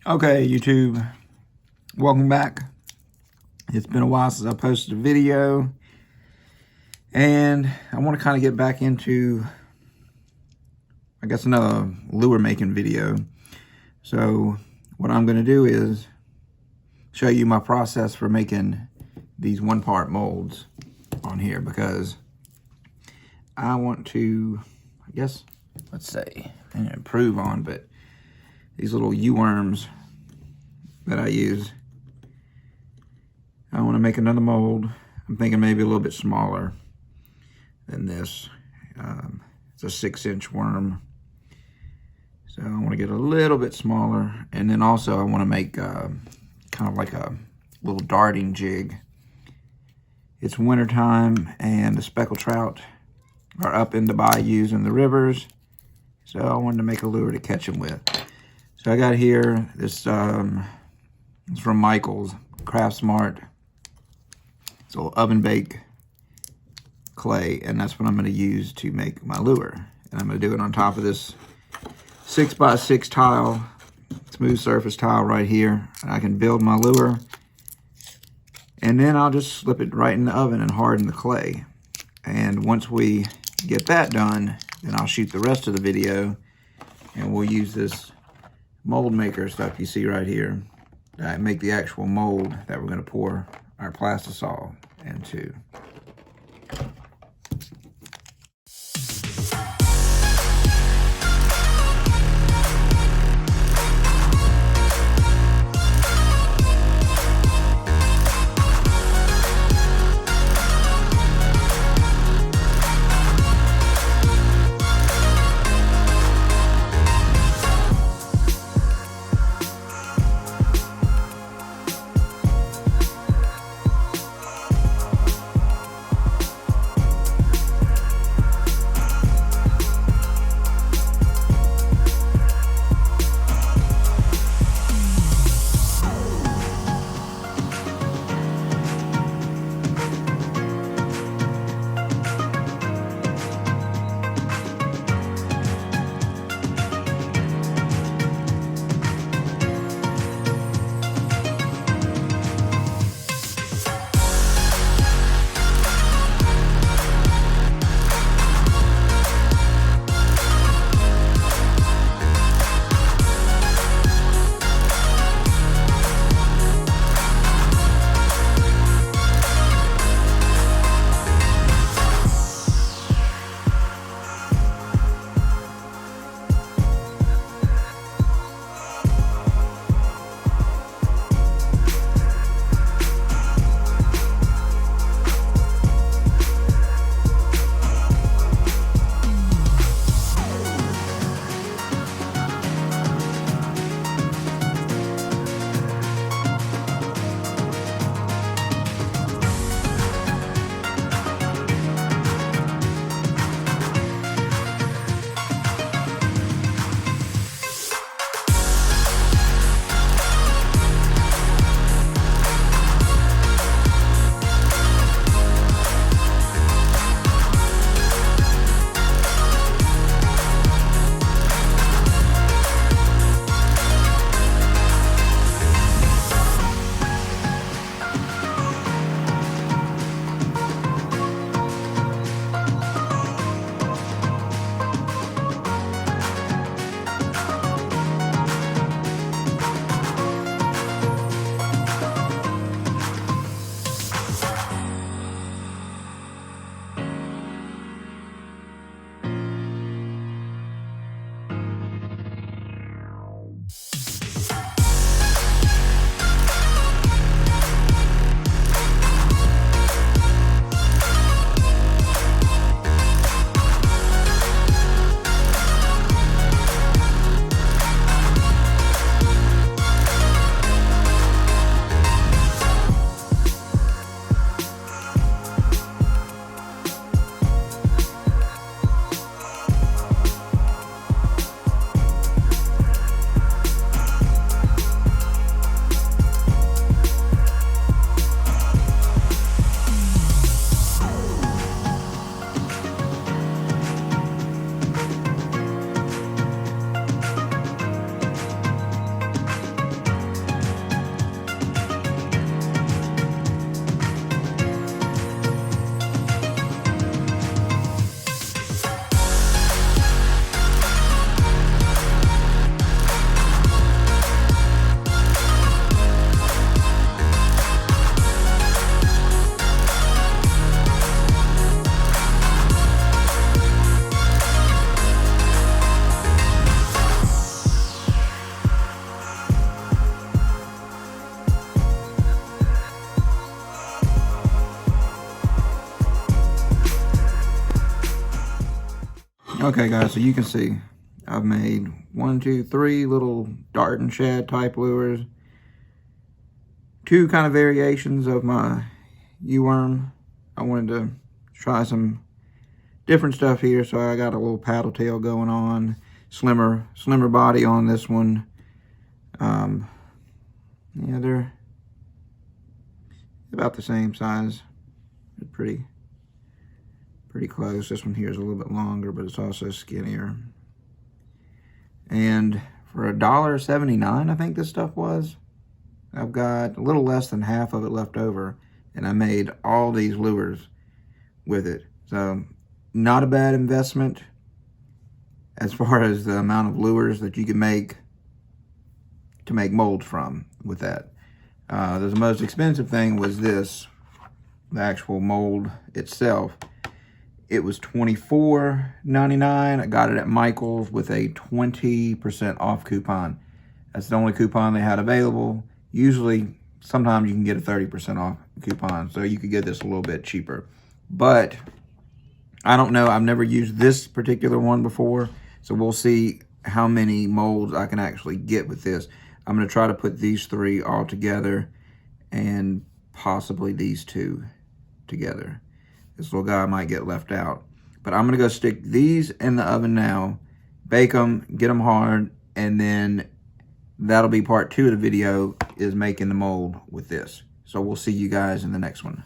Okay, YouTube, welcome back. It's been a while since I posted a video, and I want to kind of get back into, I guess, another lure making video. So what I'm going to do is show you my process for making these one-part molds on here, because I want to, I guess, let's say, improve on, but these little U-worms that I use, I want to make another mold. I'm thinking maybe a little bit smaller than this. It's a 6-inch worm, so I want to get a little bit smaller. And then also I want to make kind of like a little darting jig. It's winter time and the speckled trout are up in the bayous and the rivers, so I wanted to make a lure to catch them with. So I got here this, it's from Michaels, Craft Smart. It's a little oven baked clay, and that's what I'm going to use to make my lure. And I'm going to do it on top of this 6x6 tile, smooth surface tile right here. And I can build my lure, and then I'll just slip it right in the oven and harden the clay. And once we get that done, then I'll shoot the rest of the video, and we'll use this mold maker stuff you see right here to make the actual mold that we're going to pour our plastisol into. Okay guys, so you can see I've made 1, 2, 3 little dart and shad type lures. 2 kind of variations of my U-worm. I wanted to try some different stuff here, so I got a little paddle tail going on. Slimmer body on this one. Yeah, they're about the same size. They're pretty close. This one here is a little bit longer, but it's also skinnier. And for $1.79, I think this stuff was, I've got a little less than half of it left over, and I made all these lures with it. So not a bad investment as far as the amount of lures that you can make to make molds from with that. The most expensive thing was this, the actual mold itself. It was $24.99. I got it at Michael's with a 20% off coupon. That's the only coupon they had available. Usually, sometimes you can get a 30% off coupon, so you could get this a little bit cheaper. But I don't know, I've never used this particular one before, so we'll see how many molds I can actually get with this. I'm gonna try to put these 3 all together and possibly these 2 together. This little guy might get left out. But I'm gonna go stick these in the oven now, bake them, get them hard, and then that'll be part 2 of the video, is making the mold with this. So we'll see you guys in the next one.